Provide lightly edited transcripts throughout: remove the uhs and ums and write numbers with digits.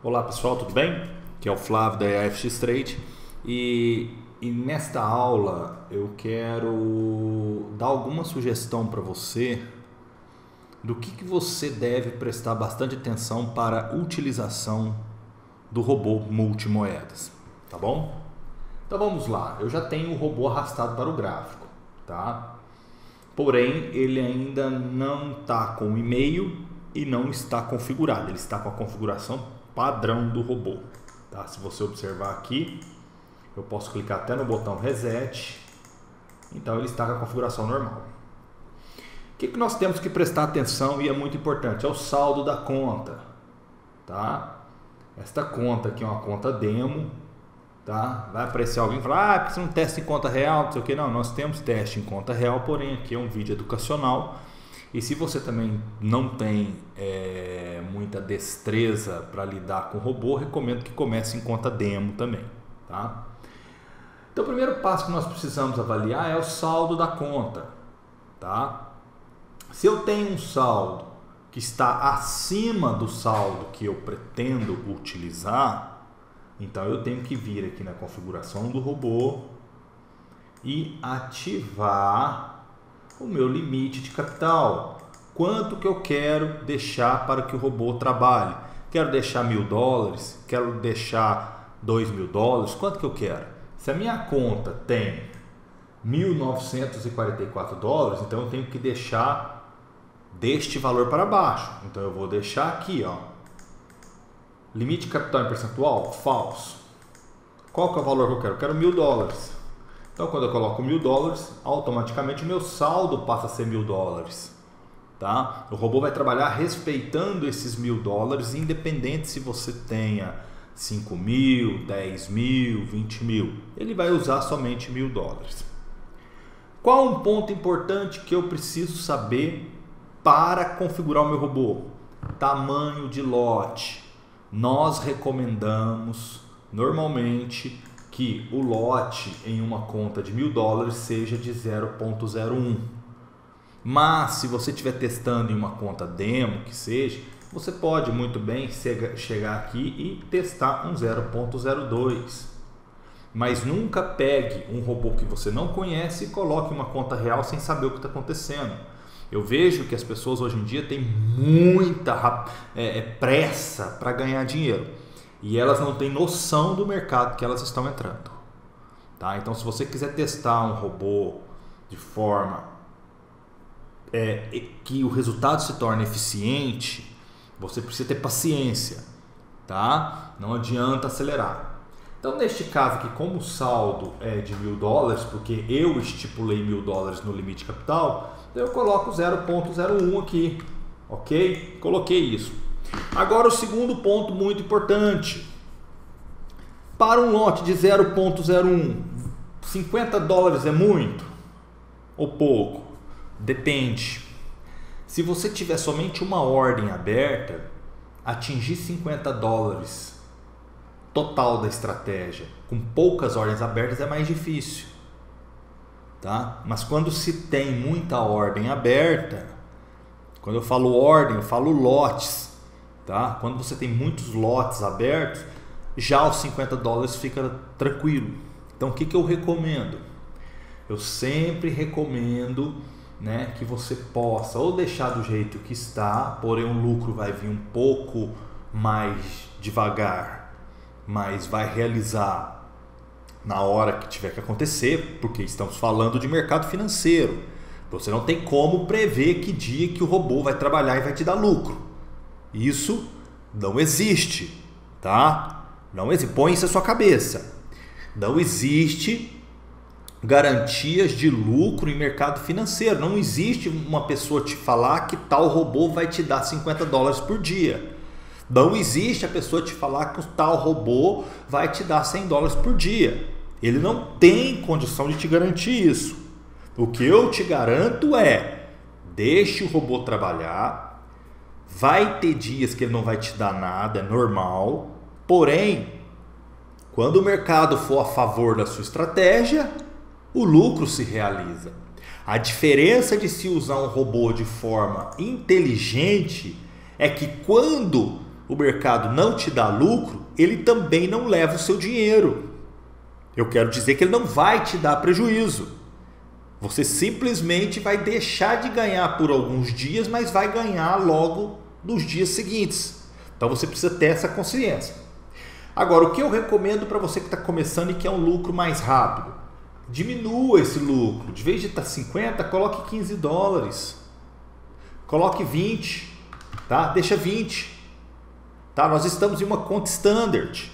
Olá pessoal, tudo bem? Aqui é o Flávio da AFX Trade e nesta aula eu quero dar alguma sugestão para você do que você deve prestar bastante atenção para a utilização do robô multimoedas, tá bom? Então vamos lá, eu já tenho o robô arrastado para o gráfico, tá? Porém, ele ainda não está com o e-mail e não está configurado, ele está com a configuração padrão do robô, tá? Se você observar aqui, eu posso clicar até no botão reset, então ele está com a configuração normal. O que nós temos que prestar atenção e é muito importante, é o saldo da conta, tá? Esta conta aqui é uma conta demo, tá? Vai aparecer alguém e falar, porque você não testa em conta real, não sei o que, não, nós temos teste em conta real, porém aqui é um vídeo educacional. E se você também não tem muita destreza para lidar com o robô, recomendo que comece em conta demo também, tá? Então o primeiro passo que nós precisamos avaliar é o saldo da conta, tá? Se eu tenho um saldo que está acima do saldo que eu pretendo utilizar, então eu tenho que vir aqui na configuração do robô e ativar o meu limite de capital. Quanto que eu quero deixar para que o robô trabalhe? Quero deixar $1.000? Quero deixar $2.000? Quanto que eu quero? Se a minha conta tem $1.944, então eu tenho que deixar deste valor para baixo. Então eu vou deixar aqui, ó. Limite de capital em percentual? Falso. Qual que é o valor que eu quero? Eu quero $1.000. Então, quando eu coloco $1.000, automaticamente o meu saldo passa a ser $1.000, tá? O robô vai trabalhar respeitando esses $1.000, independente se você tenha 5.000, 10.000, 20.000. Ele vai usar somente $1.000. Qual um ponto importante que eu preciso saber para configurar o meu robô? Tamanho de lote. Nós recomendamos normalmente que o lote em uma conta de $1.000 seja de 0.01. Mas se você estiver testando em uma conta demo, que seja, você pode muito bem chegar aqui e testar um 0.02. Mas nunca pegue um robô que você não conhece e coloque em uma conta real sem saber o que está acontecendo. Eu vejo que as pessoas hoje em dia têm muita pressa para ganhar dinheiro. E elas não têm noção do mercado que elas estão entrando, tá? Então, se você quiser testar um robô de forma que o resultado se torne eficiente, você precisa ter paciência, tá? Não adianta acelerar. Então, neste caso aqui, como o saldo é de $1.000, porque eu estipulei $1.000 no limite de capital, eu coloco 0.01 aqui, ok? Coloquei isso. Agora o segundo ponto muito importante. Para um lote de 0.01, $50 é muito ou pouco? Depende. Se você tiver somente uma ordem aberta, atingir $50 total da estratégia com poucas ordens abertas é mais difícil, tá? Mas quando se tem muita ordem aberta, quando eu falo ordem, eu falo lotes. Tá? Quando você tem muitos lotes abertos, já os $50 fica tranquilo. Então o que eu recomendo? Eu sempre recomendo, né, que você possa ou deixar do jeito que está, porém o lucro vai vir um pouco mais devagar, mas vai realizar na hora que tiver que acontecer, porque estamos falando de mercado financeiro. Você não tem como prever que dia que o robô vai trabalhar e vai te dar lucro. Isso não existe, tá? Não existe. Põe isso na sua cabeça. Não existe garantias de lucro em mercado financeiro. Não existe uma pessoa te falar que tal robô vai te dar $50 por dia. Não existe a pessoa te falar que tal robô vai te dar $100 por dia. Ele não tem condição de te garantir isso. O que eu te garanto é: deixe o robô trabalhar. Vai ter dias que ele não vai te dar nada, é normal. Porém, quando o mercado for a favor da sua estratégia, o lucro se realiza. A diferença de se usar um robô de forma inteligente é que quando o mercado não te dá lucro, ele também não leva o seu dinheiro. Eu quero dizer que ele não vai te dar prejuízo. Você simplesmente vai deixar de ganhar por alguns dias, mas vai ganhar logo nos dias seguintes. Então você precisa ter essa consciência. Agora, o que eu recomendo para você que está começando e quer um lucro mais rápido? Diminua esse lucro. De vez de estar 50, coloque 15 dólares. Coloque 20, tá? Deixa 20. Tá? Nós estamos em uma conta standard.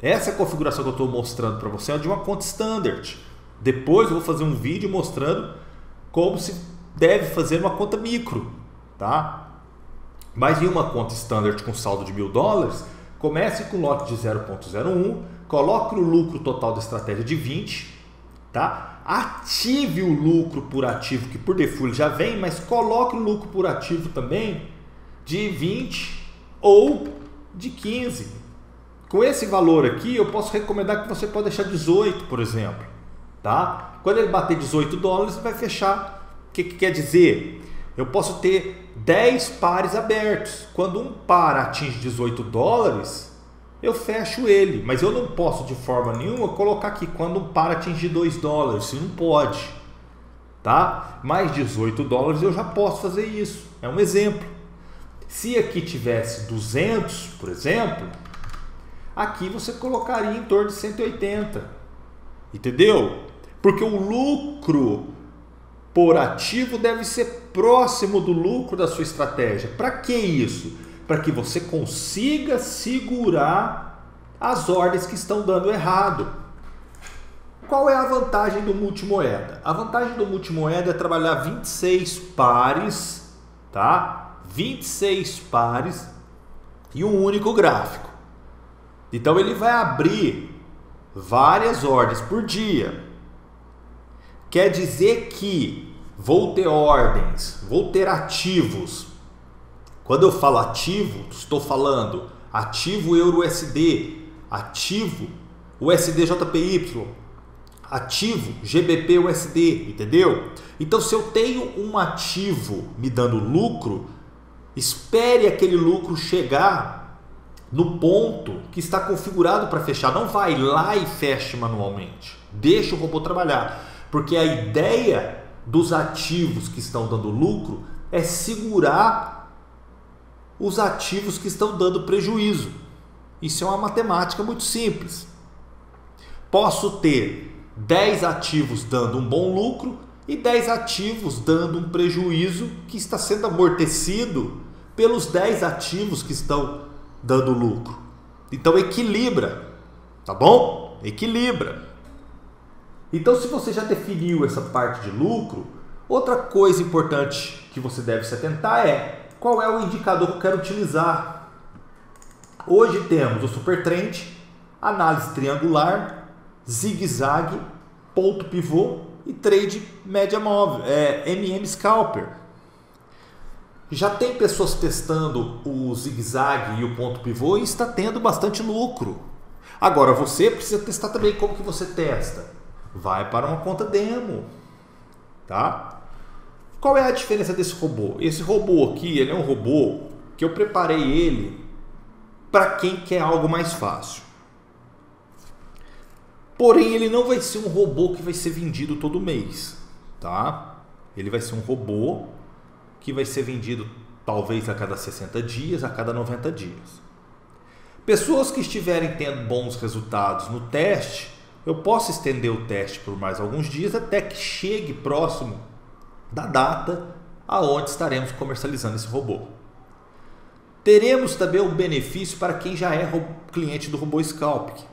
Essa configuração que eu estou mostrando para você é de uma conta standard. Depois eu vou fazer um vídeo mostrando como se deve fazer uma conta micro, tá? Mas em uma conta standard com saldo de $1.000, comece com lote de 0,01, coloque o lucro total da estratégia de 20, tá? Ative o lucro por ativo, que por default já vem, mas coloque o lucro por ativo também de 20 ou de 15. Com esse valor aqui, eu posso recomendar que você pode deixar 18, por exemplo. Tá? Quando ele bater 18 dólares, vai fechar. O que quer dizer? Eu posso ter 10 pares abertos. Quando um par atinge 18 dólares, eu fecho ele. Mas eu não posso de forma nenhuma colocar aqui quando um par atinge 2 dólares. Isso não pode. Tá? Mais 18 dólares eu já posso fazer isso. É um exemplo. Se aqui tivesse 200, por exemplo, aqui você colocaria em torno de 180. Entendeu? Porque o lucro por ativo deve ser próximo do lucro da sua estratégia. Para que isso? Para que você consiga segurar as ordens que estão dando errado. Qual é a vantagem do multimoeda? A vantagem do multimoeda é trabalhar 26 pares, tá? 26 pares e um único gráfico. Então ele vai abrir várias ordens por dia. Quer dizer que vou ter ordens, vou ter ativos. Quando eu falo ativo, estou falando ativo Euro-USD, ativo USD-JPY, ativo GBP-USD, entendeu? Então, se eu tenho um ativo me dando lucro, espere aquele lucro chegar no ponto que está configurado para fechar. Não vai lá e feche manualmente. Deixa o robô trabalhar. Porque a ideia dos ativos que estão dando lucro é segurar os ativos que estão dando prejuízo. Isso é uma matemática muito simples. Posso ter 10 ativos dando um bom lucro e 10 ativos dando um prejuízo que está sendo amortecido pelos 10 ativos que estão dando lucro. Então equilibra, tá bom? Equilibra. Então, se você já definiu essa parte de lucro, outra coisa importante que você deve se atentar é qual é o indicador que eu quero utilizar. Hoje temos o Super Trend, análise triangular, zigue-zague, ponto pivô e trade média móvel, MM Scalper. Já tem pessoas testando o zigue-zague e o ponto pivô e está tendo bastante lucro. Agora você precisa testar também. Como que você testa? Vai para uma conta demo, tá? Qual é a diferença desse robô? Esse robô aqui, ele é um robô que eu preparei ele para quem quer algo mais fácil. Porém, ele não vai ser um robô que vai ser vendido todo mês, tá? Ele vai ser um robô que vai ser vendido talvez a cada 60 dias, a cada 90 dias. Pessoas que estiverem tendo bons resultados no teste, eu posso estender o teste por mais alguns dias até que chegue próximo da data aonde estaremos comercializando esse robô. Teremos também um benefício para quem já é cliente do Robô Scalping,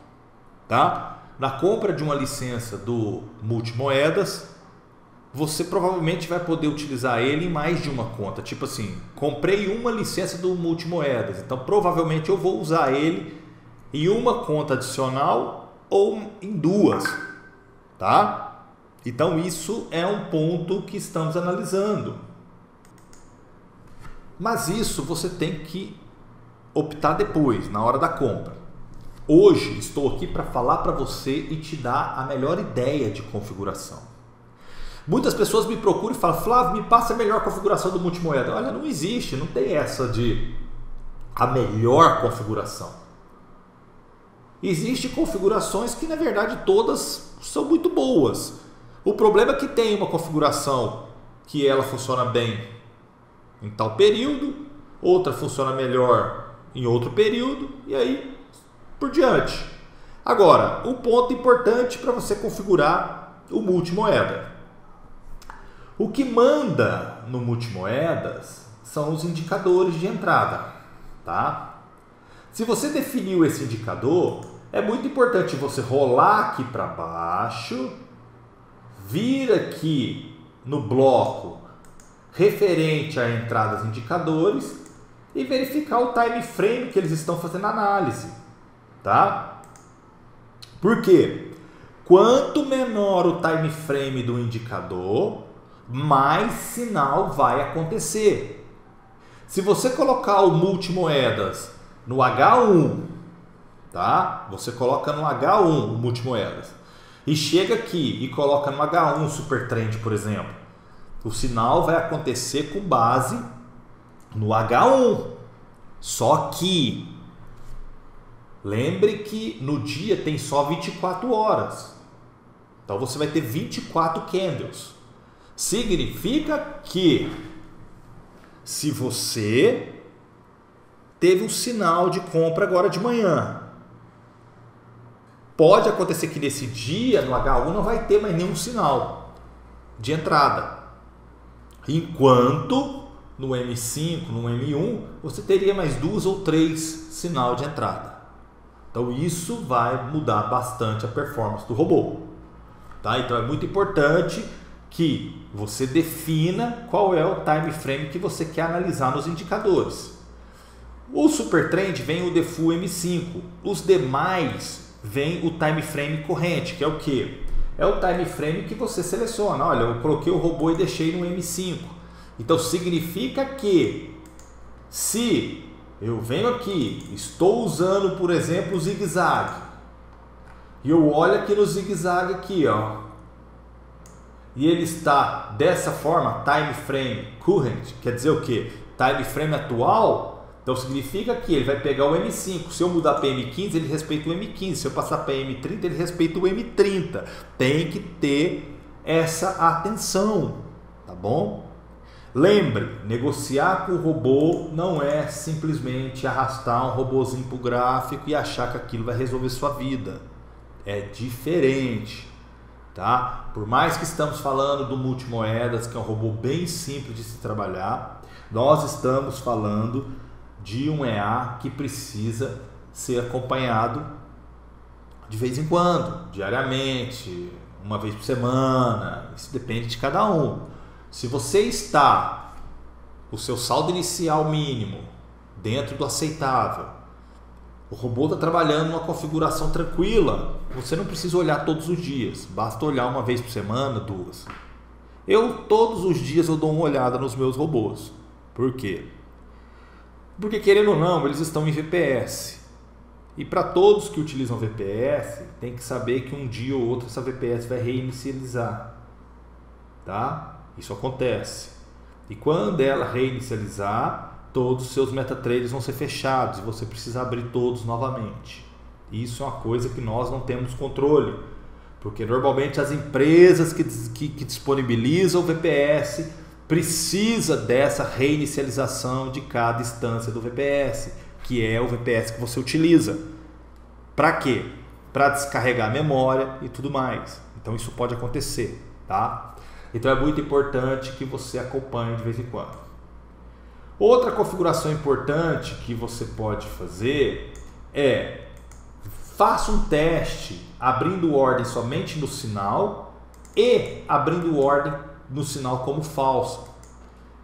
tá? Na compra de uma licença do Multimoedas, você provavelmente vai poder utilizar ele em mais de uma conta. Tipo assim, comprei uma licença do Multimoedas, então provavelmente eu vou usar ele em uma conta adicional ou em duas, tá? Então isso é um ponto que estamos analisando. Mas isso você tem que optar depois, na hora da compra. Hoje estou aqui para falar para você e te dar a melhor ideia de configuração. Muitas pessoas me procuram e falam: Flávio, me passa a melhor configuração do multimoeda. Olha, não existe, não tem essa de a melhor configuração. Existem configurações que, na verdade, todas são muito boas. O problema é que tem uma configuração que ela funciona bem em tal período, outra funciona melhor em outro período, e aí por diante. Agora, um ponto importante para você configurar o multimoeda. O que manda no multimoedas são os indicadores de entrada, tá? Se você definiu esse indicador, é muito importante você rolar aqui para baixo, vir aqui no bloco referente a entradas e indicadores e verificar o time frame que eles estão fazendo análise, tá? Por quê? Quanto menor o time frame do indicador, mais sinal vai acontecer. Se você colocar o multimoedas no H1, tá? Você coloca no H1 o multimoedas e chega aqui e coloca no H1 Super Trend, por exemplo, o sinal vai acontecer com base no H1. Só que lembre que no dia tem só 24 horas. Então você vai ter 24 candles. Significa que se você teve um sinal de compra agora de manhã, pode acontecer que nesse dia no H1 não vai ter mais nenhum sinal de entrada. Enquanto no M5, no M1, você teria mais 2 ou 3 sinal de entrada. Então isso vai mudar bastante a performance do robô. Tá? Então é muito importante que você defina qual é o time frame que você quer analisar nos indicadores. O Super Trend vem o Default M5. Os demais vem o time frame corrente, que é o que? É o time frame que você seleciona. Olha, eu coloquei o robô e deixei no M5. Então significa que se eu venho aqui, estou usando, por exemplo, o zigue-zague, e eu olho aqui no zigue-zague aqui, ó, e ele está dessa forma, time frame current, quer dizer o que? Time frame atual, então significa que ele vai pegar o M5, se eu mudar para M15, ele respeita o M15, se eu passar para M30, ele respeita o M30, tem que ter essa atenção, tá bom? Lembre, negociar com o robô não é simplesmente arrastar um robozinho para o gráfico e achar que aquilo vai resolver sua vida. É diferente, tá? Por mais que estamos falando do multimoedas, que é um robô bem simples de se trabalhar, nós estamos falando de um EA que precisa ser acompanhado de vez em quando, diariamente, uma vez por semana, isso depende de cada um. Se você está o seu saldo inicial mínimo dentro do aceitável, o robô está trabalhando numa configuração tranquila, você não precisa olhar todos os dias, basta olhar uma vez por semana, 2. Todos os dias eu dou uma olhada nos meus robôs. Por quê? Porque querendo ou não, eles estão em VPS. E para todos que utilizam VPS, tem que saber que um dia ou outro essa VPS vai reinicializar. Tá? Isso acontece. E quando ela reinicializar, todos os seus MetaTraders vão ser fechados e você precisa abrir todos novamente. Isso é uma coisa que nós não temos controle, porque normalmente as empresas que disponibilizam o VPS precisa dessa reinicialização de cada instância do VPS, que é o VPS que você utiliza. Para quê? Para descarregar a memória e tudo mais. Então isso pode acontecer, tá? Então é muito importante que você acompanhe de vez em quando. Outra configuração importante que você pode fazer é: faça um teste abrindo ordem somente no sinal e abrindo ordem no sinal como falsa.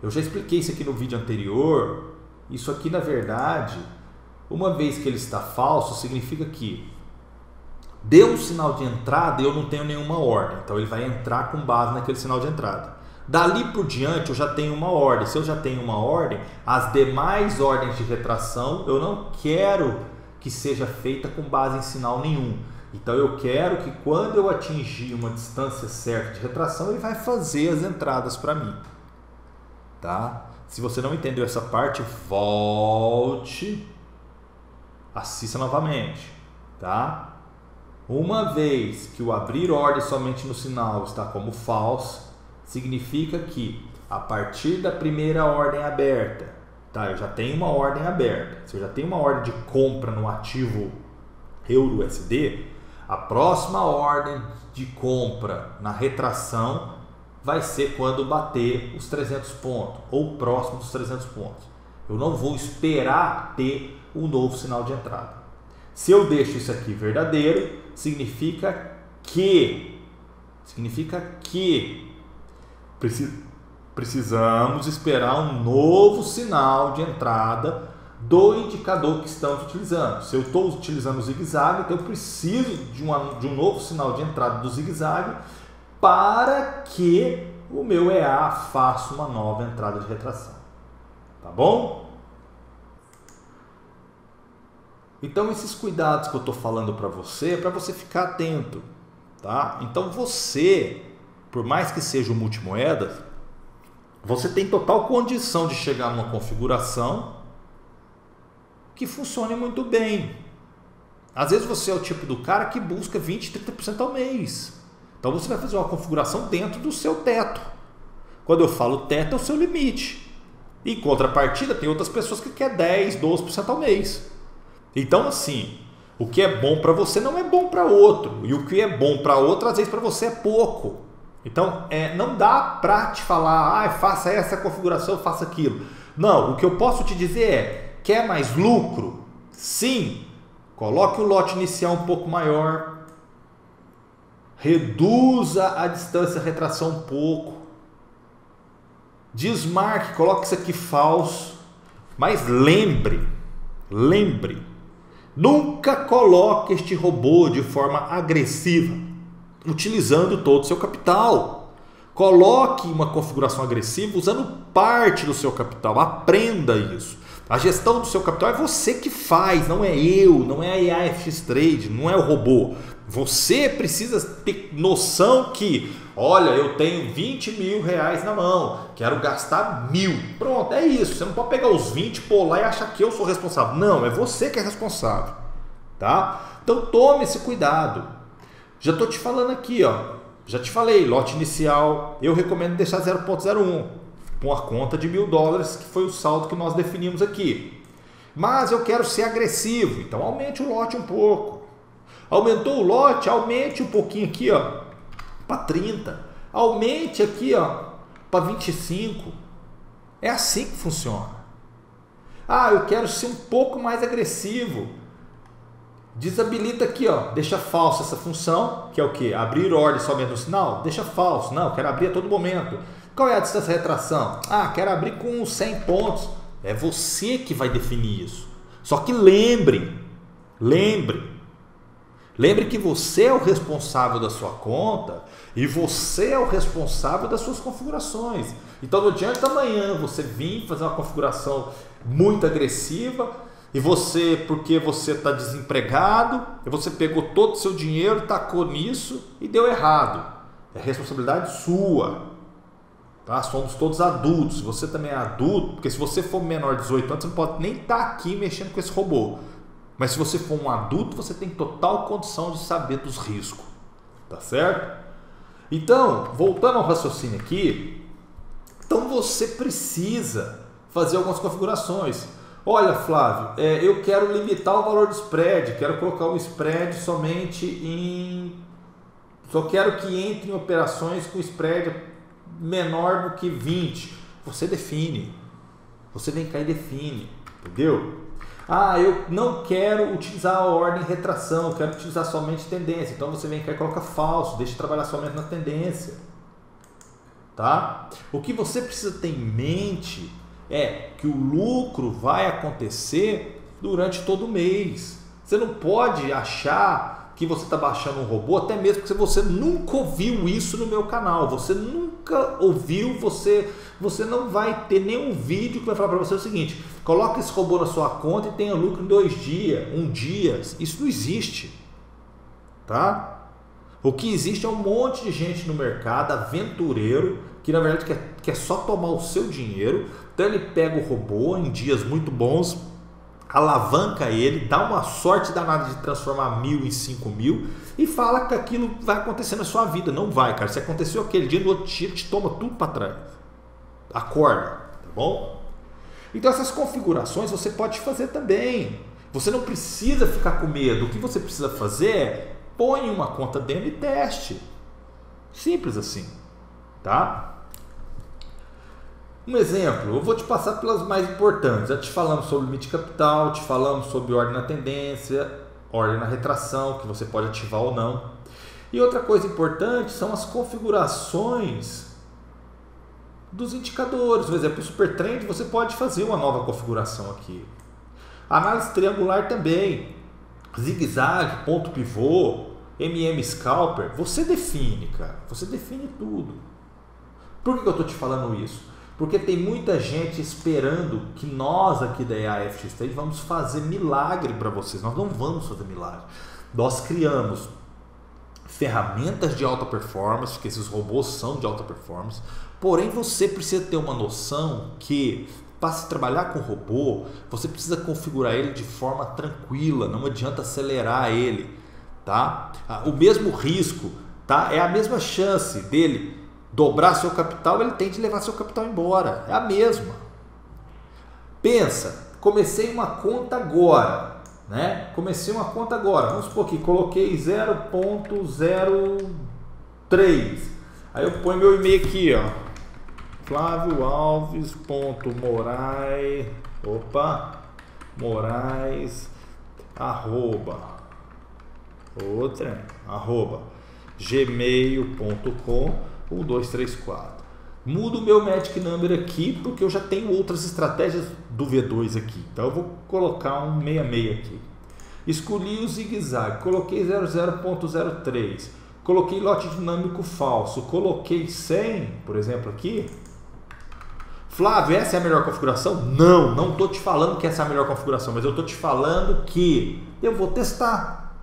Eu já expliquei isso aqui no vídeo anterior. Isso aqui, na verdade, uma vez que ele está falso, significa que deu um sinal de entrada e eu não tenho nenhuma ordem. Então ele vai entrar com base naquele sinal de entrada. Dali por diante eu já tenho uma ordem. Se eu já tenho uma ordem, as demais ordens de retração eu não quero que seja feita com base em sinal nenhum. Então eu quero que quando eu atingir uma distância certa de retração, ele vai fazer as entradas para mim. Tá? Se você não entendeu essa parte, volte, assista novamente, tá? Uma vez que o abrir ordem somente no sinal está como falso, significa que a partir da primeira ordem aberta, tá? Eu já tenho uma ordem aberta. Se eu já tenho uma ordem de compra no ativo EURUSD, a próxima ordem de compra na retração vai ser quando bater os 300 pontos ou próximo dos 300 pontos. Eu não vou esperar ter um novo sinal de entrada. Se eu deixo isso aqui verdadeiro, significa que precisamos esperar um novo sinal de entrada do indicador que estamos utilizando. Se eu estou utilizando o zigue-zague, então eu preciso de um novo sinal de entrada do zigue-zague para que o meu EA faça uma nova entrada de retração. Tá bom? Então esses cuidados que eu estou falando para você, é para você ficar atento. Tá? Então você, por mais que seja um multimoedas, você tem total condição de chegar numa configuração que funcione muito bem. Às vezes você é o tipo do cara que busca 20, 30% ao mês. Então você vai fazer uma configuração dentro do seu teto. Quando eu falo teto, é o seu limite. Em contrapartida, tem outras pessoas que querem 10, 12% ao mês. Então assim, o que é bom para você não é bom para outro. E o que é bom para outro, às vezes para você é pouco. Então não dá para te falar, faça essa configuração, faça aquilo. Não, o que eu posso te dizer é, quer mais lucro? Sim. Coloque o lote inicial um pouco maior. Reduza a distância retração um pouco. Desmarque, coloque isso aqui falso. Mas lembre, nunca coloque este robô de forma agressiva, utilizando todo o seu capital. Coloque uma configuração agressiva usando parte do seu capital. Aprenda isso. A gestão do seu capital é você que faz, não é eu, não é a IAFX Trade, não é o robô. Você precisa ter noção que, olha, eu tenho 20 mil reais na mão, quero gastar 1.000. Pronto, é isso. Você não pode pegar os 20, pôr lá e achar que eu sou responsável. Não, é você que é responsável. Tá? Então tome esse cuidado. Já estou te falando aqui, ó. Já te falei, lote inicial, eu recomendo deixar 0,01 com a conta de $1.000, que foi o saldo que nós definimos aqui. Mas eu quero ser agressivo, então aumente o lote um pouco. Aumentou o lote, aumente um pouquinho aqui, ó, para 30. Aumente aqui, ó, para 25. É assim que funciona. Eu quero ser um pouco mais agressivo. Desabilita aqui, ó, deixa falso essa função, que é o que? Abrir ordem somente no sinal? Deixa falso. Não, quero abrir a todo momento. Qual é a distância de retração? Quero abrir com 100 pontos. É você que vai definir isso. Só que lembre que você é o responsável da sua conta e você é o responsável das suas configurações. Então não adianta amanhã você vir fazer uma configuração muito agressiva e você, porque você está desempregado, você pegou todo o seu dinheiro, tacou nisso e deu errado. É responsabilidade sua. Tá? Somos todos adultos. Você também é adulto, porque se você for menor de 18 anos, você não pode nem estar aqui mexendo com esse robô. Mas se você for um adulto, você tem total condição de saber dos riscos. Tá certo? Então, voltando ao raciocínio aqui, então você precisa fazer algumas configurações. Olha, Flávio, eu quero limitar o valor do spread, quero colocar o spread somente em... Só quero que entre em operações com spread menor do que 20. Você define. Você vem cá e define. Entendeu? Eu não quero utilizar a ordem retração, eu quero utilizar somente tendência. Então você vem cá e coloca falso, deixa trabalhar somente na tendência. Tá? O que você precisa ter em mente é que o lucro vai acontecer durante todo o mês. Você não pode achar que você está baixando um robô, até mesmo porque você nunca ouviu isso no meu canal. Você nunca ouviu, você não vai ter nenhum vídeo que vai falar para você o seguinte: coloque esse robô na sua conta e tenha lucro em 2 dias, 1 dia. Isso não existe. Tá? O que existe é um monte de gente no mercado, aventureiro, que na verdade quer só tomar o seu dinheiro. Então ele pega o robô em dias muito bons, alavanca ele, dá uma sorte danada de transformar 1.000 em 5.000 e fala que aquilo vai acontecer na sua vida. Não vai, cara. Se aconteceu aquele dia, no outro dia te toma tudo para trás. Acorda, tá bom? Então essas configurações você pode fazer também. Você não precisa ficar com medo. O que você precisa fazer é põe uma conta demo e teste. Simples assim, tá? Um exemplo, eu vou te passar pelas mais importantes. Já te falamos sobre limite capital, te falamos sobre ordem na tendência, ordem na retração, que você pode ativar ou não. E outra coisa importante são as configurações dos indicadores. Por exemplo, o Super Trend, você pode fazer uma nova configuração aqui. Análise triangular também, zigue-zague, ponto pivô, Scalper, você define, cara. Você define tudo. Por que eu estou te falando isso? Porque tem muita gente esperando que nós aqui da EAFX Trade vamos fazer milagre para vocês. Nós não vamos fazer milagre. Nós criamos ferramentas de alta performance, que esses robôs são de alta performance. Porém, você precisa ter uma noção que para se trabalhar com robô, você precisa configurar ele de forma tranquila. Não adianta acelerar ele, tá? O mesmo risco, tá? É a mesma chance dele dobrar seu capital, ele tem de levar seu capital embora. É a mesma. Pensa, comecei uma conta agora, né? Comecei uma conta agora. Vamos supor que coloquei 0.03. Aí eu ponho meu e-mail aqui, ó. FlavioAlves.morais. Morais. Gmail.com 1234. Mudo o meu Magic Number aqui porque eu já tenho outras estratégias do V2 aqui. Então eu vou colocar um 66 aqui. Escolhi o zigue-zague, coloquei 00.03, coloquei lote dinâmico falso, coloquei 100, por exemplo, aqui. Flávio, essa é a melhor configuração? Não estou te falando que essa é a melhor configuração, mas eu estou te falando que eu vou testar.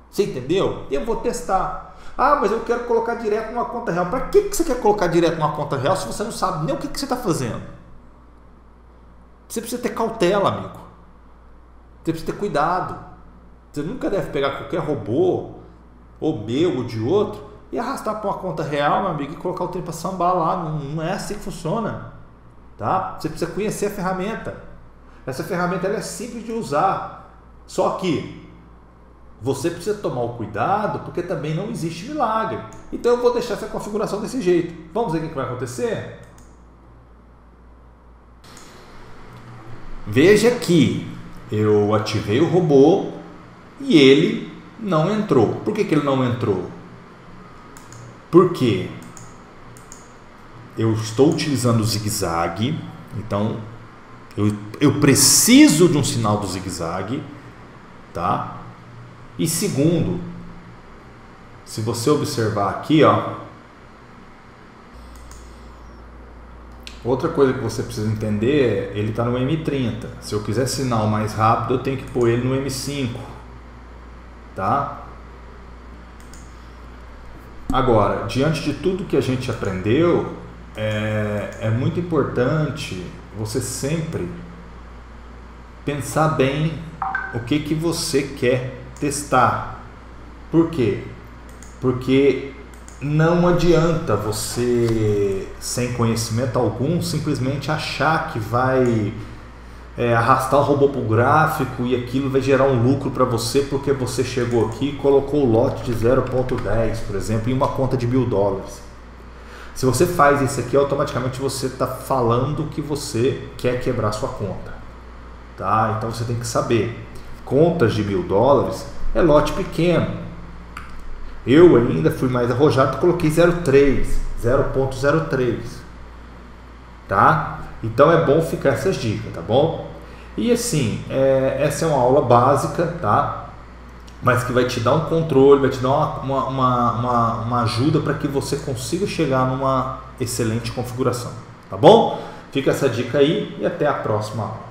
Você entendeu? Eu vou testar. Ah, mas eu quero colocar direto numa conta real. Para que você quer colocar direto numa conta real se você não sabe nem o que você está fazendo? Você precisa ter cautela, amigo. Você precisa ter cuidado. Você nunca deve pegar qualquer robô, ou meu, ou de outro, e arrastar para uma conta real, meu amigo, e colocar o trem para sambar lá. Não é assim que funciona. Tá? Você precisa conhecer a ferramenta. Essa ferramenta ela é simples de usar. Só que você precisa tomar o cuidado, porque também não existe milagre. Então eu vou deixar essa configuração desse jeito. Vamos ver o que vai acontecer? Veja que eu ativei o robô e ele não entrou. Por que ele não entrou? Porque eu estou utilizando o zigue-zague, então eu preciso de um sinal do zigue-zague, tá? E segundo, se você observar aqui, ó, outra coisa que você precisa entender é ele está no M30. Se eu quiser sinal mais rápido, eu tenho que pôr ele no M5, tá? Agora, diante de tudo que a gente aprendeu, é muito importante você sempre pensar bem o que você quer testar. Por quê? Porque não adianta você, sem conhecimento algum, simplesmente achar que vai arrastar o robô para o gráfico e aquilo vai gerar um lucro para você porque você chegou aqui e colocou o lote de 0.10, por exemplo, em uma conta de $1.000. Se você faz isso aqui, automaticamente você está falando que você quer quebrar sua conta, tá? Então você tem que saber. Contas de $1.000 é lote pequeno. Eu ainda fui mais arrojado e coloquei 0.03, tá? Então é bom ficar essas dicas, tá bom? E assim, essa é uma aula básica, tá? Mas que vai te dar um controle, vai te dar uma ajuda para que você consiga chegar numa excelente configuração, tá bom? Fica essa dica aí e até a próxima aula.